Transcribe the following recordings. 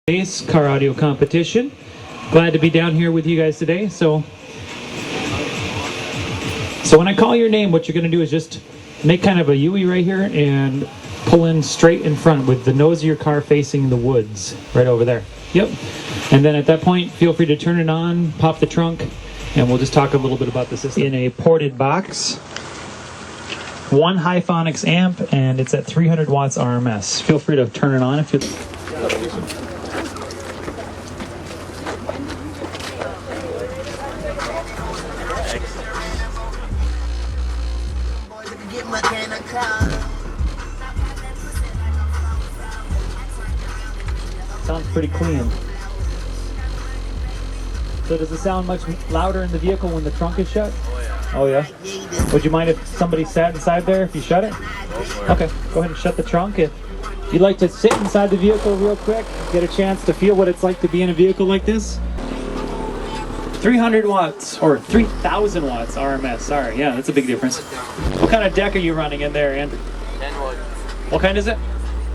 Bass car audio competition. Glad to be down here with you guys today. So when I call your name, what you're going to do is just make kind of a U-ey right here and pull in straight in front with the nose of your car facing the woods right over there. Yep. And then at that point, feel free to turn it on, pop the trunk, and we'll just talk a little bit about the system. In a ported box, one Hyphonics amp, and it's at 300 watts RMS. Feel free to turn it on if you. Sounds pretty clean. So does it sound much louder in the vehicle when the trunk is shut? Oh yeah. Would you mind if somebody sat inside there if you shut it? Okay, go ahead and shut the trunk. If you'd like to sit inside the vehicle real quick, get a chance to feel what it's like to be in a vehicle like this. 300 watts, or 3,000 watts RMS, sorry, yeah, that's a big difference. What kind of deck are you running in there, Andrew? Kenwood. What kind is it?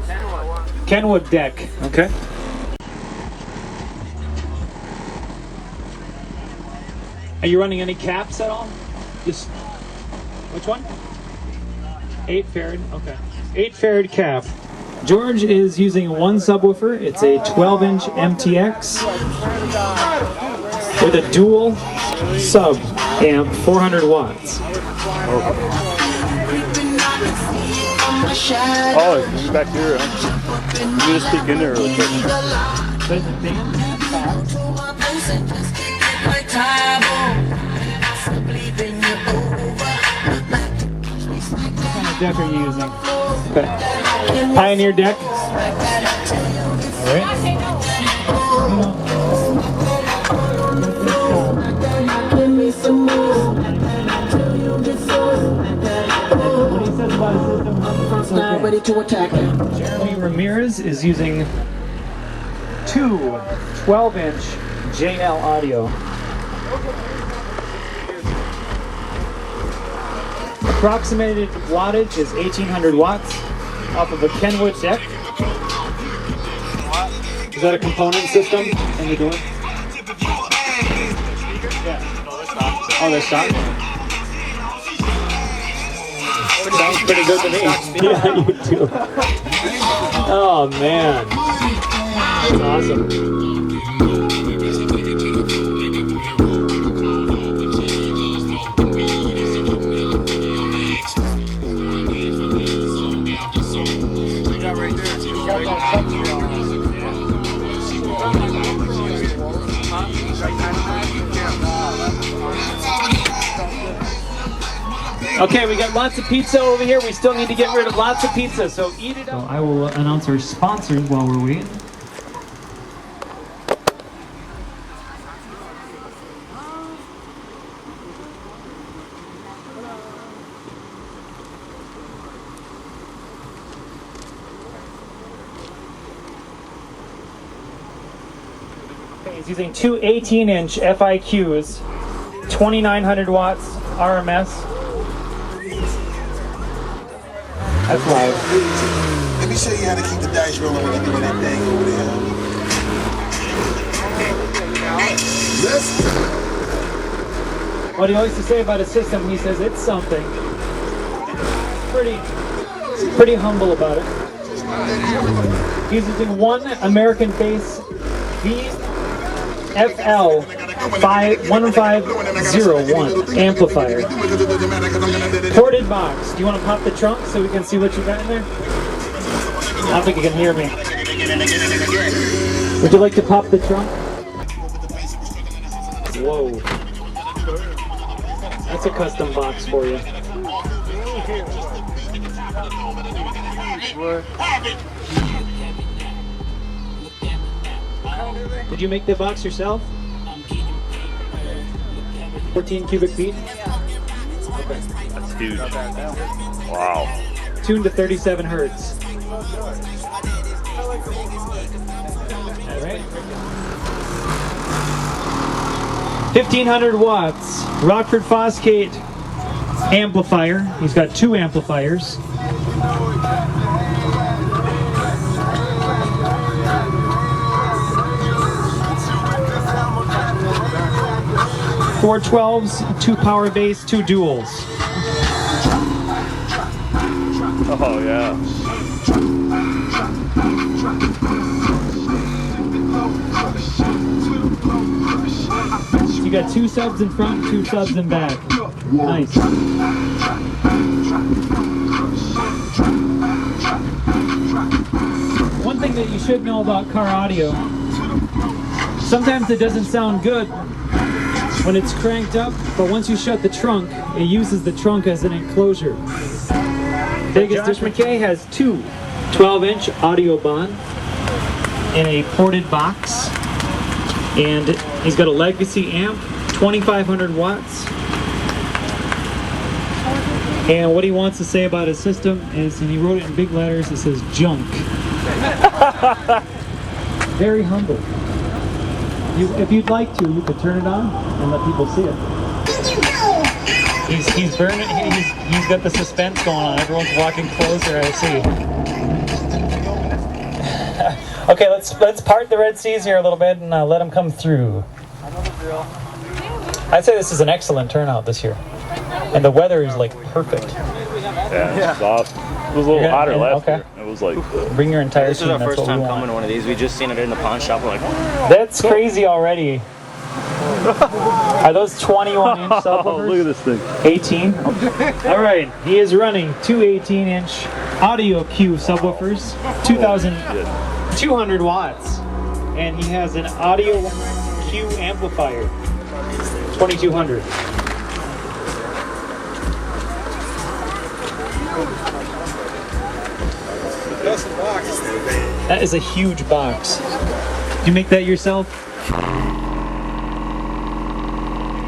Kenwood. Kenwood deck, okay. Are you running any caps at all? Just, which one? 8 farad, okay. 8 farad cap. George is using one subwoofer. It's a 12-inch MTX with a dual sub amp, 400 watts. Oh, it's back here. You just speak in there real quick. What kind of deck are you using? Okay. Pioneer deck. All right. Ready to attack. Jeremy Ramirez is using two 12-inch JL audio. Approximated wattage is 1,800 watts off of a Kenwood deck. Is that a component system in the door? Yeah. Oh, they're stock? Sounds pretty good to me. Yeah, you do. Oh, man. That's awesome. Okay, we got lots of pizza over here. We still need to get rid of lots of pizza, so eat it up. So I will announce our sponsors while we're waiting. Okay, he's using two 18-inch FIQs, 2,900 watts RMS. That's loud. Let me show you how to keep the dice rolling when you're doing that thing over there. What he likes to say about his system, he says it's something. Pretty humble about it. He's using one American bass VFL 1501 amplifier. Ported box. Do you want to pop the trunk so we can see what you got in there? I don't think you can hear me. Would you like to pop the trunk? Whoa. That's a custom box for you. Did you make the box yourself? 14 cubic feet? Okay. That's huge. Wow. Tuned to 37 hertz. Alright. 1,500 watts. Rockford Fosgate amplifier. He's got two amplifiers. 4 12s, 2 power bass, 2 duals. Oh yeah. You got 2 subs in front, 2 subs in back. Nice. One thing that you should know about car audio, sometimes it doesn't sound good when it's cranked up, but once you shut the trunk, it uses the trunk as an enclosure. Josh McKay has 2 12-inch audio bond in a ported box, and he's got a legacy amp, 2,500 watts. And what he wants to say about his system is, and he wrote it in big letters, it says junk. Very humble. If you'd like to, you could turn it on and let people see it. He's burning. He's got the suspense going on. Everyone's walking closer. I see. Okay, let's part the Red Seas here a little bit and let them come through. I'd say this is an excellent turnout this year, and the weather is like perfect. Yeah, it's awesome. It was a little hotter last year. It was like. Bring your entire This is team. our That's first what we time want. coming to one of these. We just seen it in the pawn shop. We're like, That's crazy already. Are those 21-inch subwoofers? Look at this thing. 18? All right, he is running 2 18-inch audio Q subwoofers, 2,200 watts, and he has an audio Q amplifier, 2,200. That is a huge box. Did you make that yourself? You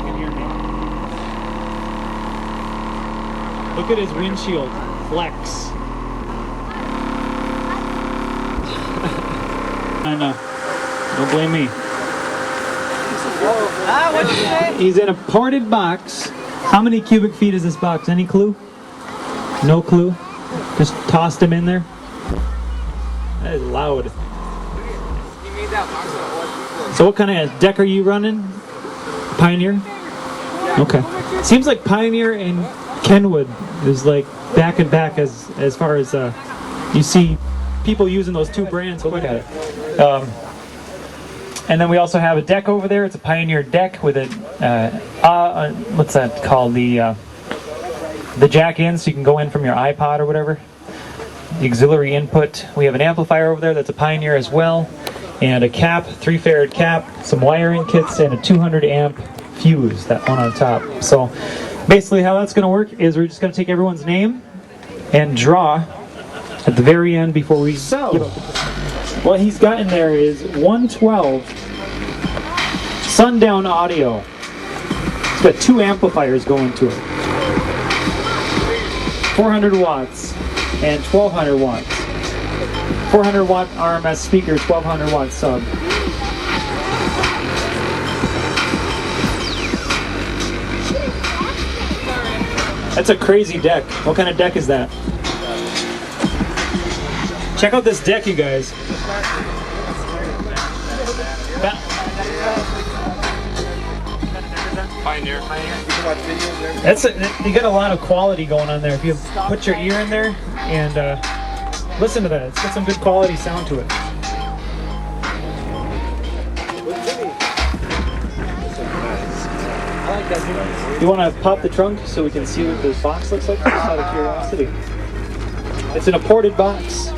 can hear me. Look at his windshield. Flex. I know. Don't blame me. What'd you say? He's in a ported box. How many cubic feet is this box? Any clue? No clue? Just tossed him in there? That is loud. So what kind of deck are you running? Pioneer? Okay. Seems like Pioneer and Kenwood is like back and back as far as you see people using those 2 brands. Look at it. And then we also have a deck over there. It's a Pioneer deck with a what's that called? The jack in, so you can go in from your iPod or whatever. The auxiliary input. We have an amplifier over there that's a Pioneer as well, and a cap, 3 farad cap, some wiring kits, and a 200 amp fuse, that one on top. So basically how that's going to work is we're just going to take everyone's name and draw at the very end before we what he's got in there is 112 Sundown audio. It's got 2 amplifiers going to it, 400 watts and 1200 watts. 400 watt RMS speaker, 1200 watt sub. That's a crazy deck. What kind of deck is that? Check out this deck, you guys. Pioneer. You got a lot of quality going on there. If you put your ear in there and listen to that, it's got some good quality sound to it. You want to pop the trunk so we can see what this box looks like? Just out of curiosity. It's in a ported box.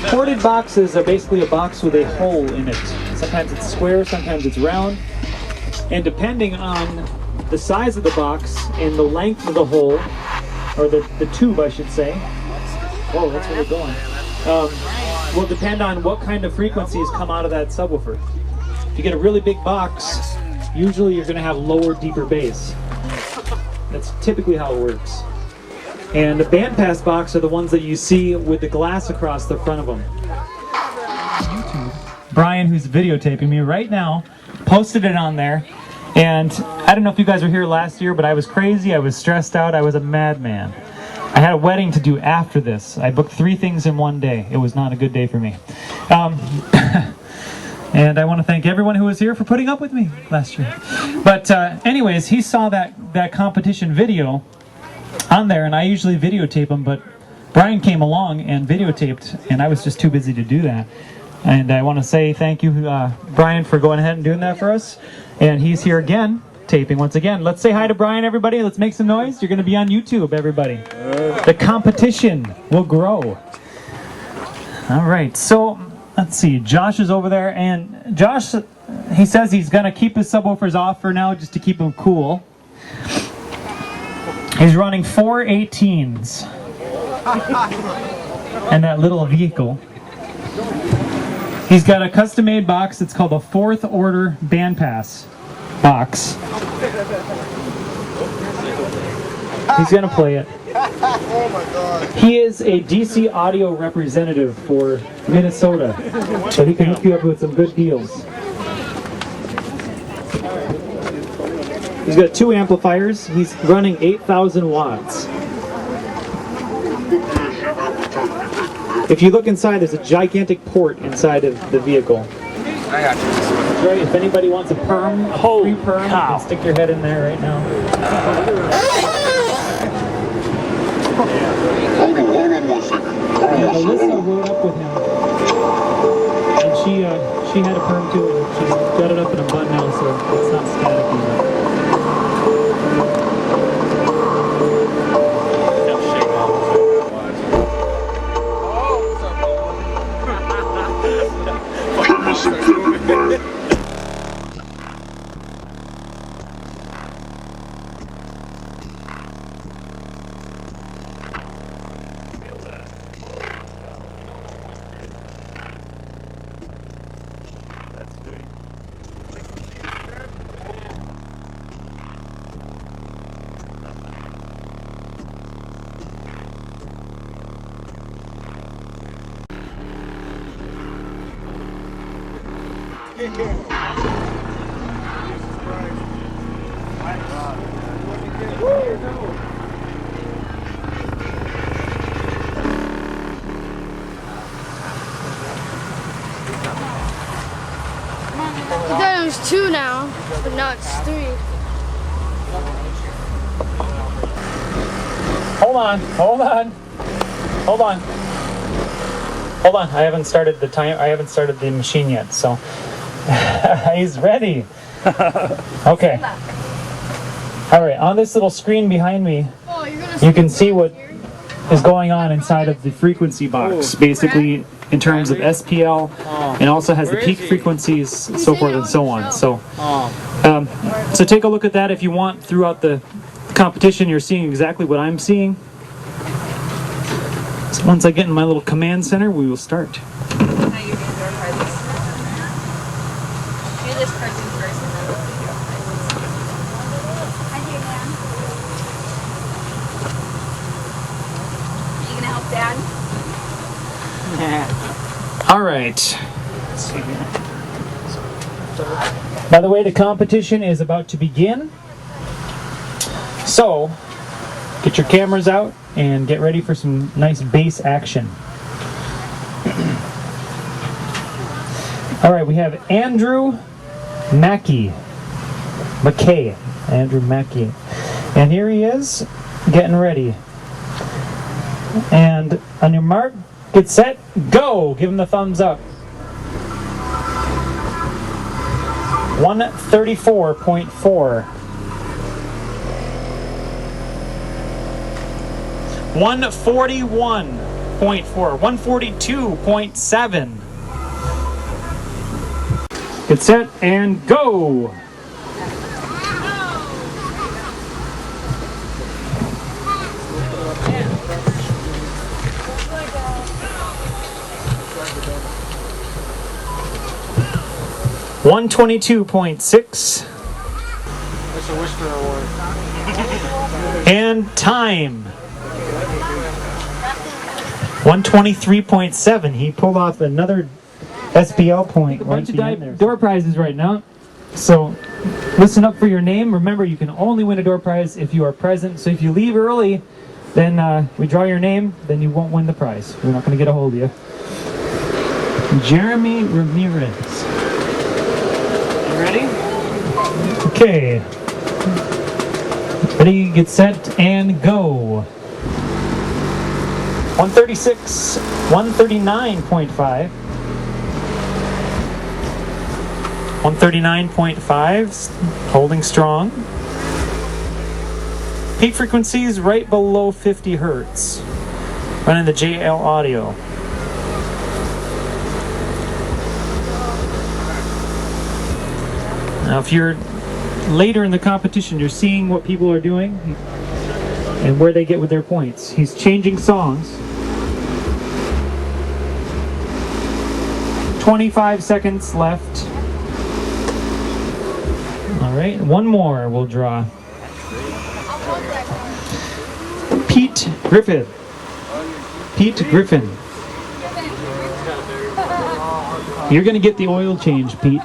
Ported boxes are basically a box with a hole in it. Sometimes it's square, sometimes it's round. And depending on the size of the box and the length of the hole, or the tube I should say, whoa, that's where we're going, will depend on what kind of frequencies come out of that subwoofer. If you get a really big box, usually you're going to have lower, deeper bass. That's typically how it works. And the bandpass box are the ones that you see with the glass across the front of them. YouTube. Brian, who's videotaping me right now, posted it on there. And I don't know if you guys were here last year, but I was crazy, I was stressed out, I was a madman. I had a wedding to do after this. I booked 3 things in one day. It was not a good day for me. And I want to thank everyone who was here for putting up with me last year. But anyways, he saw that competition video on there, and I usually videotape them, but Brian came along and videotaped, and I was just too busy to do that. And I want to say thank you, Brian, for going ahead and doing that for us. And he's here again, taping once again. Let's say hi to Brian, everybody. Let's make some noise. You're going to be on YouTube, everybody. The competition will grow. All right, so let's see. Josh is over there, and Josh, he says he's going to keep his subwoofers off for now just to keep them cool. He's running 4 18s and that little vehicle. He's got a custom-made box. It's called a 4th Order Bandpass box. He's gonna play it. He is a DC audio representative for Minnesota, so he can hook you up with some good deals. He's got 2 amplifiers. He's running 8,000 watts. If you look inside, there's a gigantic port inside of the vehicle. I got you. Right, if anybody wants a perm, a free perm, you can stick your head in there right now. Alyssa rode up with him, and she had a perm too, and she's got it up in a bun now, so it's not static anymore. I thought it was 2 now, but now it's 3. Hold on. I haven't started the machine yet, so he's ready. Okay. All right, on this little screen behind me, you can see what is going on inside of the frequency box, basically in terms of SPL, and also has the peak frequencies, so forth and so on. So, so take a look at that if you want. Throughout the competition, you're seeing exactly what I'm seeing. So once I get in my little command center, we will start. All right. By the way, the competition is about to begin. So, get your cameras out and get ready for some nice bass action. All right, we have Andrew McKay. Andrew McKay. And here he is, getting ready. And on your mark, get set, go! Give him the thumbs up. 134.4. 141.4. 142.7. Get set and go! $122.6. That's a Whisper Award. And time. 123.7. He pulled off another SPL point. A bunch of door prizes right now. So listen up for your name. Remember, you can only win a door prize if you are present. So if you leave early, then we draw your name, then you won't win the prize. We're not going to get a hold of you. Jeremy Ramirez. ready? Okay. Ready, get set, and go. 136, 139.5. 139.5, holding strong. Peak frequencies right below 50 hertz. Running the JL audio. Now if you're later in the competition, you're seeing what people are doing and where they get with their points. He's changing songs. 25 seconds left. All right, one more we'll draw. Pete Griffin. Pete Griffin. You're gonna get the oil change, Pete.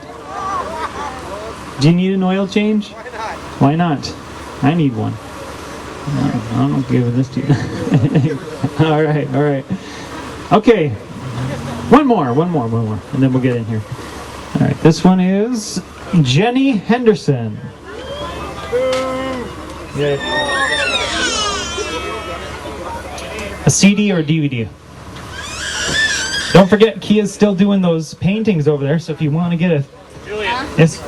Do you need an oil change? Why not? I need one. I'm giving this to you. all right. Okay. One more, and then we'll get in here. All right, this one is Jenny Henderson. Yeah. A CD or a DVD? Don't forget, Kia's still doing those paintings over there, so if you want to get a... Yes.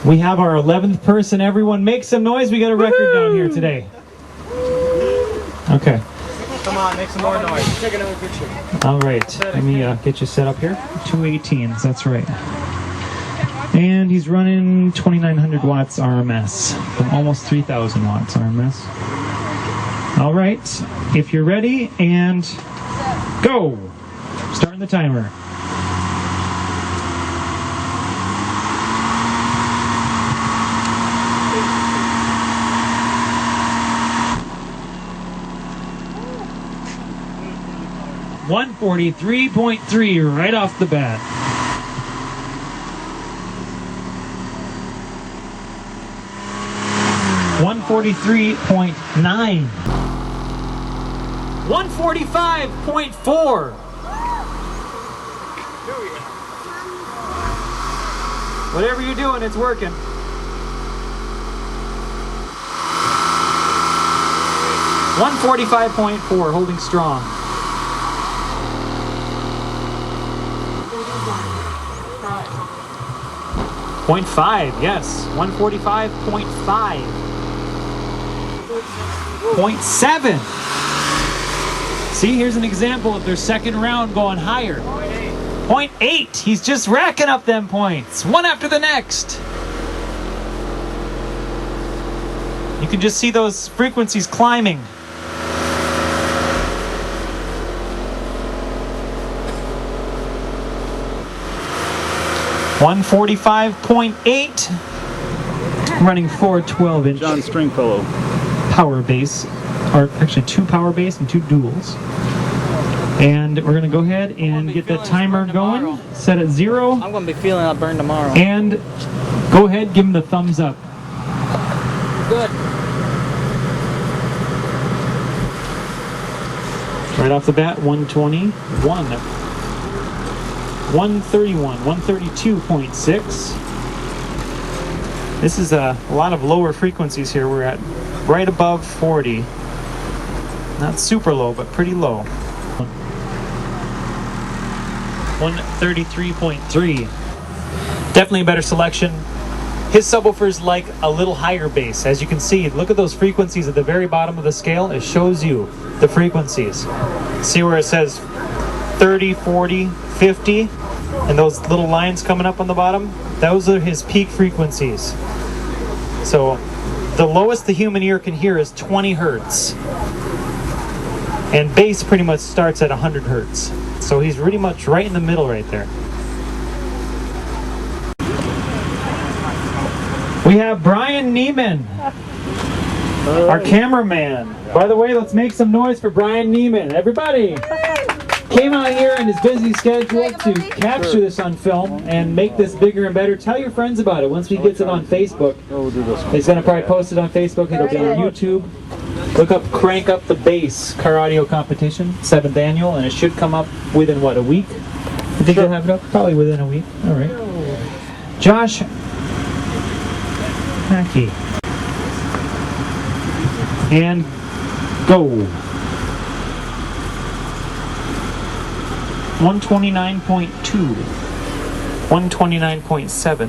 We have our 11th person. Everyone make some noise. We got a record down here today. Okay. Come on, make some more noise. Take another picture. All right. Let me get you set up here. 218s, that's right. And he's running 2,900 watts RMS from almost 3,000 watts RMS. All right. If you're ready, and go. Starting the timer. $143.3 right off the bat. $143.9. $145.4. Whatever you're doing, it's working. $145.4, holding strong. .5, yes. 145.5. 0.7. See, here's an example of their second round going higher. 0.8. He's just racking up them points, one after the next. You can just see those frequencies climbing. $145.8. Running 4 12-inch John Stringfellow power bass, or actually 2 power bass and 2 duals. And we're gonna go ahead and get the timer going. Set at 0. I'm gonna be feeling that burn tomorrow. And go ahead, give him the thumbs up. Good. Right off the bat, 121. 131, 132.6. This is a lot of lower frequencies here. We're at right above 40. Not super low, but pretty low. 133.3. Definitely a better selection. His subwoofers like a little higher bass. As you can see, look at those frequencies at the very bottom of the scale. It shows you the frequencies. See where it says 30, 40, 50, and those little lines coming up on the bottom? Those are his peak frequencies. So the lowest the human ear can hear is 20 hertz. And bass pretty much starts at 100 hertz. So he's pretty much right in the middle right there. We have Brian Neiman, our cameraman. By the way, let's make some noise for Brian Neiman. Everybody came out here in his busy schedule to capture this on film and make this bigger and better. Tell your friends about it once he gets it on Facebook. He's going to probably post it on Facebook. It'll be on YouTube. Look up Crank Up the Bass Car Audio Competition, 7th annual, and it should come up within, what, a week? You think you'll have it up? Probably within a week. All right. Josh Hackey. And go. 129.2. 129.7.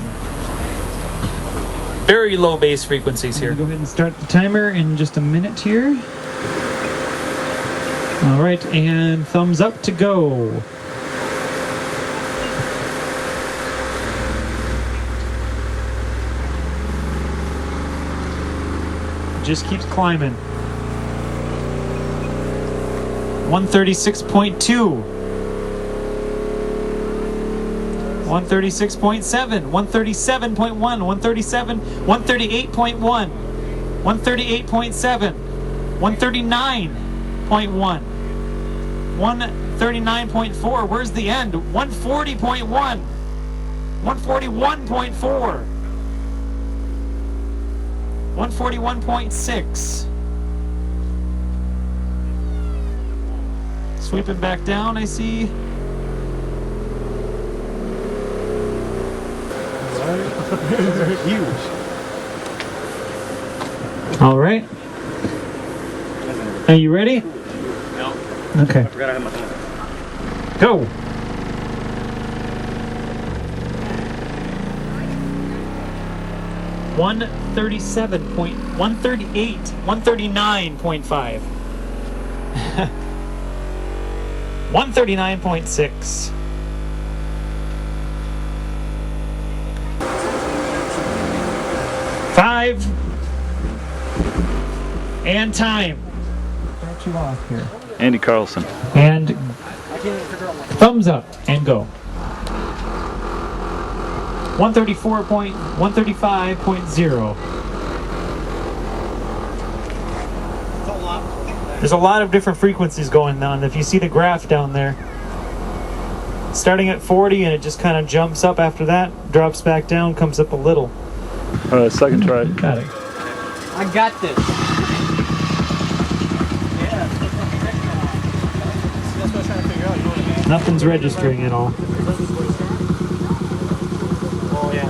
Very low bass frequencies here. Go ahead and start the timer in just a minute here. All right, and thumbs up to go. Just keeps climbing. 136.2. 136.7, 137.1, 137, 138.1, 138.7, 139.1, 139.4. Where's the end? 140.1, 141.4, 141.6. Sweeping back down, I see. Huge. All right. Are you ready? No. Okay. I forgot I had my phone. Go. One 139.5. 139.6. 5 and time. Start you off here. Andy Carlson. And thumbs up and go. 135.0. There's a lot of different frequencies going on. If you see the graph down there, starting at 40 and it just kind of jumps up after that, drops back down, comes up a little. Second try. Got it. I got this. That's what I was trying to figure out. You know what I mean? Nothing's registering at all. Oh, yeah.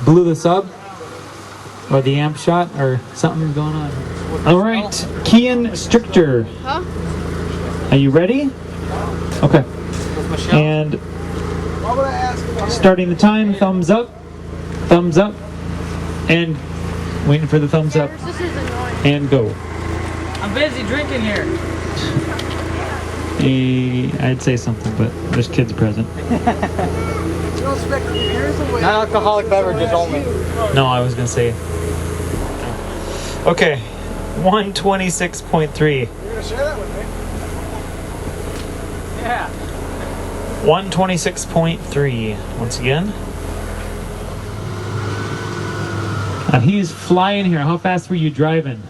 Blew the sub? Or the amp shot? Or something going on? Alright, Kian Stricter. Huh? Are you ready? Okay. And starting the time, thumbs up, and waiting for the thumbs up, This is annoying. and go. I'm busy drinking here. I'd say something, but there's kids present. Non-alcoholic beverages only. No, I was gonna say. Okay, 126.3. You're going to share that with me? Yeah. 126.3. Once again. He's flying here. How fast were you driving?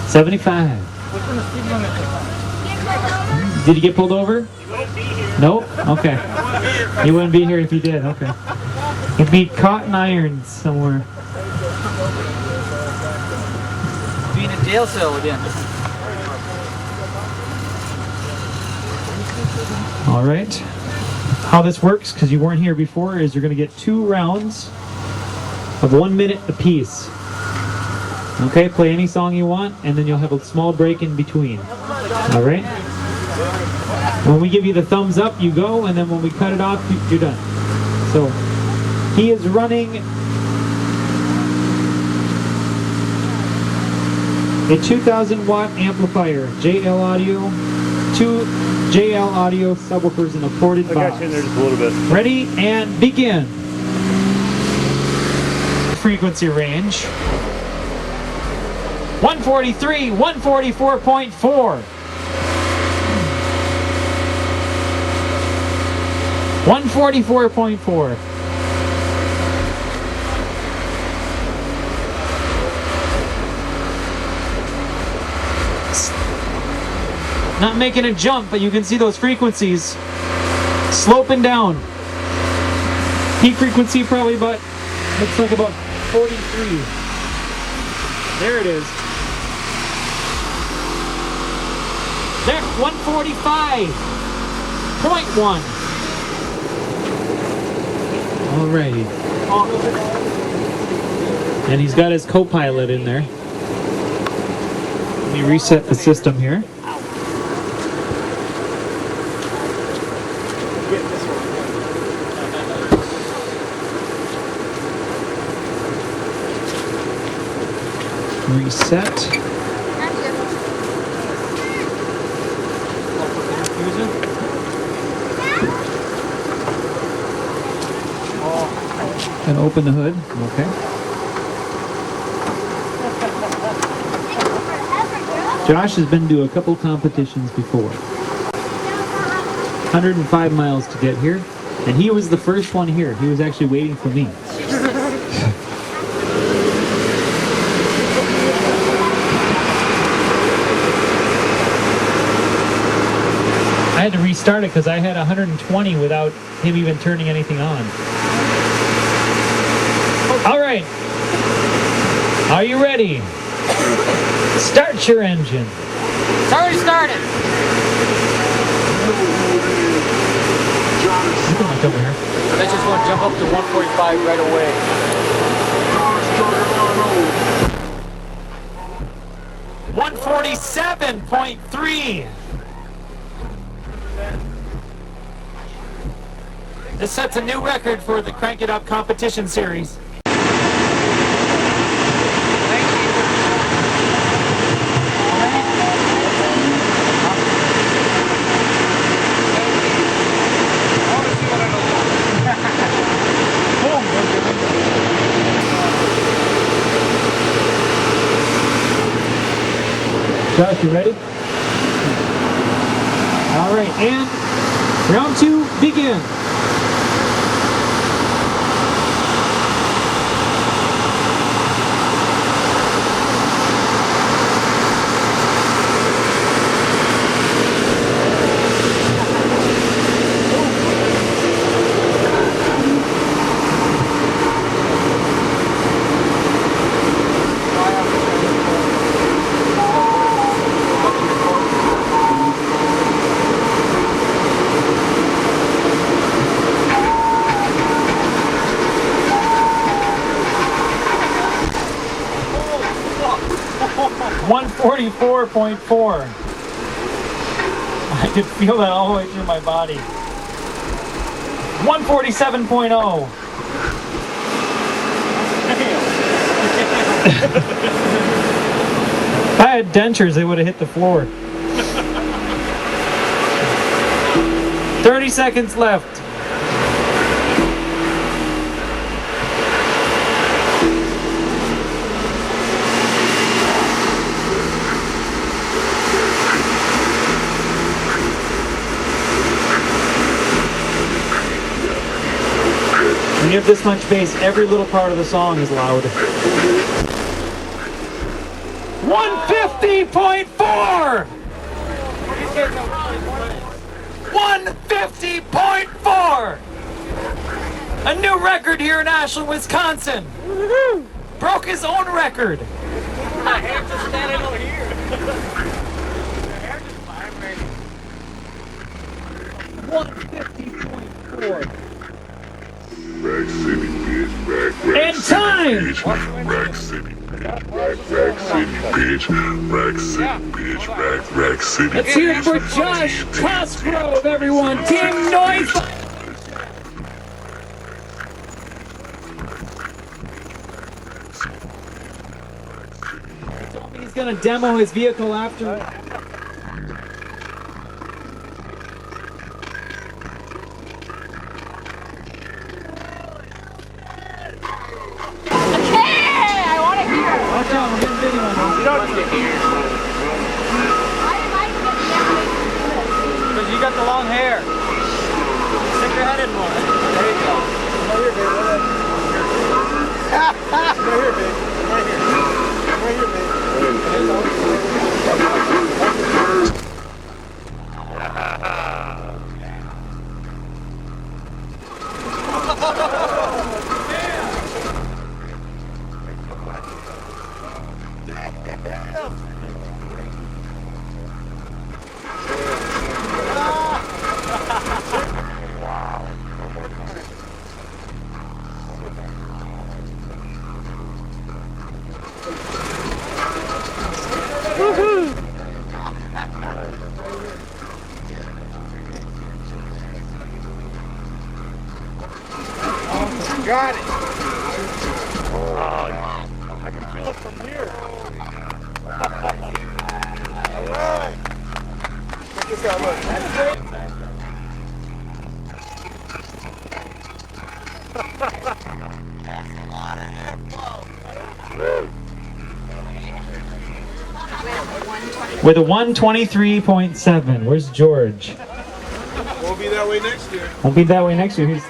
75. Which one is speed limit this time? Did you get pulled over? Nope. Okay. You wouldn't be here if you did. Okay. You'd be caught in irons somewhere. Be in a jail cell again. All right. How this works, because you weren't here before, is you're going to get 2 rounds of 1 minute apiece. Okay, play any song you want, and then you'll have a small break in between. All right? When we give you the thumbs up, you go, and then when we cut it off, you're done. So, he is running a 2,000 watt amplifier, JL audio, 2 JL audio subwoofers in a ported I box. got you in there just a little bit. Ready and begin. Frequency range 143, 144.4, 144.4. Not making a jump, but you can see those frequencies sloping down. Peak frequency probably about, looks like about 43. There it is. There, 145. .1. Alrighty. And he's got his co-pilot in there. Let me reset the system here. Reset. And open the hood. Okay. Josh has been to a couple competitions before. 105 miles to get here, and he was the first one here. He was actually waiting for me. I had to restart it because I had 120 without him even turning anything on. All right. Are you ready? Start your engine. It's already started. You can look over here. I just want to jump up to 145 right away. 147.3. This sets a new record for the Crank It Up competition series. Josh, you ready? All right, and round 2, begin. .4. I could feel that all the way through my body. 147.0. If I had dentures, they would have hit the floor. 30 seconds left. When you have this much bass, every little part of the song is loud. 150.4! 150.4! A new record here in Ashland, Wisconsin. Broke his own record. My hair's just standing over here. My hair's just vibrating. 150.4. Rack City, bitch. And time! Rack City. Rack City, bitch. Rack City, bitch. Rack City. Let's hear it for Josh Cosgrove, everyone. Team Noise. He's gonna demo his vehicle after. Watch out, we're getting video on this. You don't need to hear. Because you got the long hair. Stick your head in more. There you go. Come over here, babe. Come over here, babe. Come over here, babe. Got it. I can feel it from here. All right. Check this out, look. That's great. With a 123.7. Where's George? Won't be that way next year. Won't be that way next year.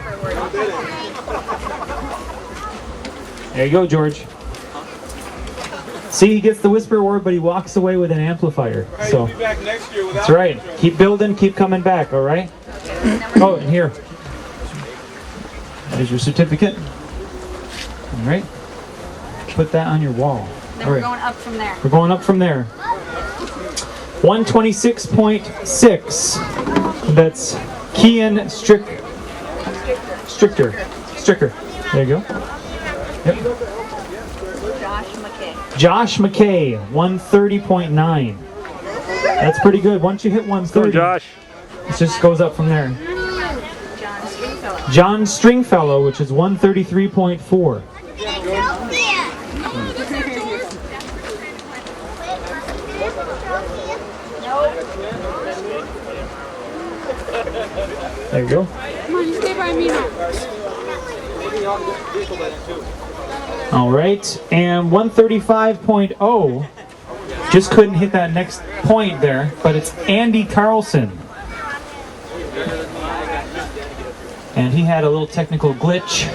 There you go, George. See, he gets the Whisper Award, but he walks away with an amplifier. Right, So he'll be back next year without that's right. Keep building, keep coming back, all right? Oh, and here. There's your certificate. All right. Put that on your wall. Then All we're right. going up from there. We're going up from there. 126.6. That's Kean Stricker. There you go. Yep. Josh McKay, 130.9. That's pretty good. Once you hit 130, Josh. it just goes up from there. John Stringfellow, which is 133.4. There you go. Come on, you stay by me now. All right, and 135.0. Just couldn't hit that next point there, but it's Andy Carlson. And he had a little technical glitch,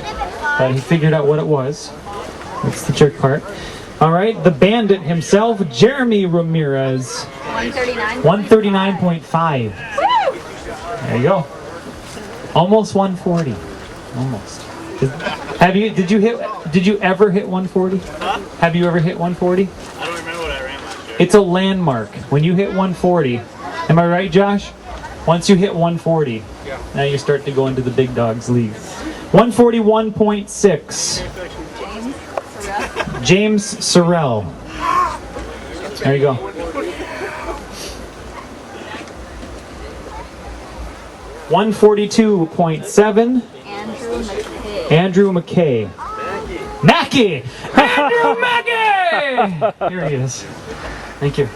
but he figured out what it was. That's the trick part. All right, the bandit himself, Jeremy Ramirez. 139.5. There you go. Almost 140. Almost. Did you ever hit 140? Huh? Have you ever hit 140? I don't remember what I ran last year. It's a landmark. When you hit 140, am I right, Josh? Once you hit 140, now you start to go into the big dogs league. 141.6. James Sorrell. There you go. $142.7. Andrew McKay. Mackey! Andrew Mackey! Here he is. Thank you.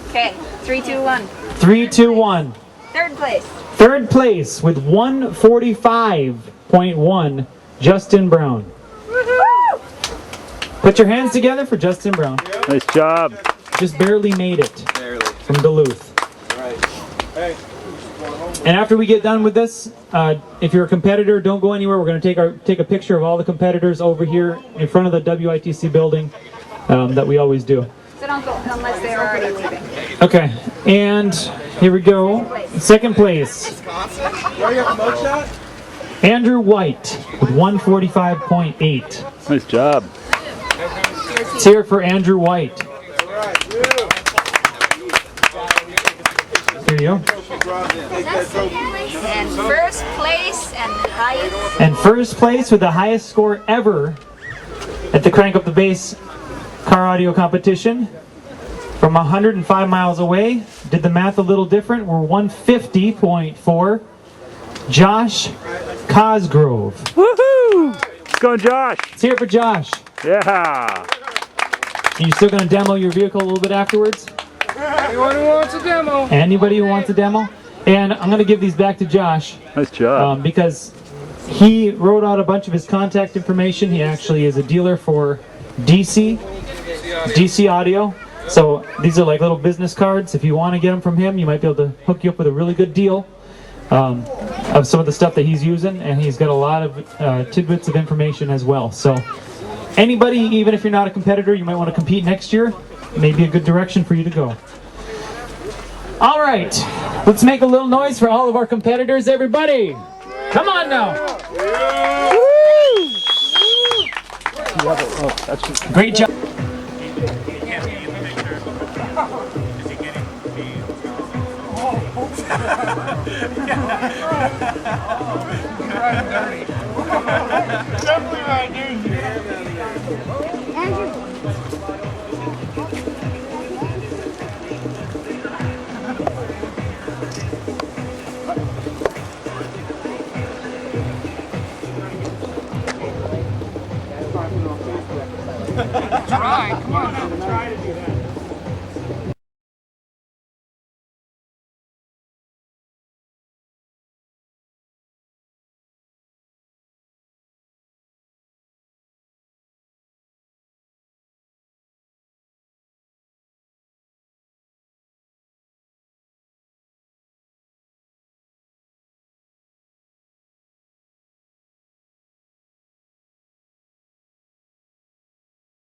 Okay, 3, 2, 1. 3, 2, 1. Third place. Third place with 145.1, Justin Brown. Woohoo! Put your hands together for Justin Brown. Nice job. Just barely made it from Duluth. Hey. And after we get done with this, if you're a competitor, don't go anywhere. We're going to take a picture of all the competitors over here in front of the WITC building that we always do. So don't go unless they're already leaving. Okay, and here we go. Second place, Andrew White with 145.8. Nice job. Let's hear it for Andrew White. Here you go. And first place and highest. And first place with the highest score ever at the Crank Up the Bass car audio competition from 105 miles away. Did the math a little different. We're 150.4. Josh Cosgrove. Woohoo! Let's go, Josh. Let's hear it for Josh. Yeah. And you still going to demo your vehicle a little bit afterwards? Anyone who wants a demo? Anybody who wants a demo? And I'm going to give these back to Josh. Nice job. Because he wrote out a bunch of his contact information. He actually is a dealer for DC audio. So these are like little business cards. If you want to get them from him, you might be able to hook you up with a really good deal of some of the stuff that he's using. And he's got a lot of tidbits of information as well. So anybody, even if you're not a competitor, you might want to compete next year. Maybe a good direction for you to go. All right, let's make a little noise for all of our competitors, everybody. Come on now. Great job. Definitely right, dude. right, come on now. Try to do that.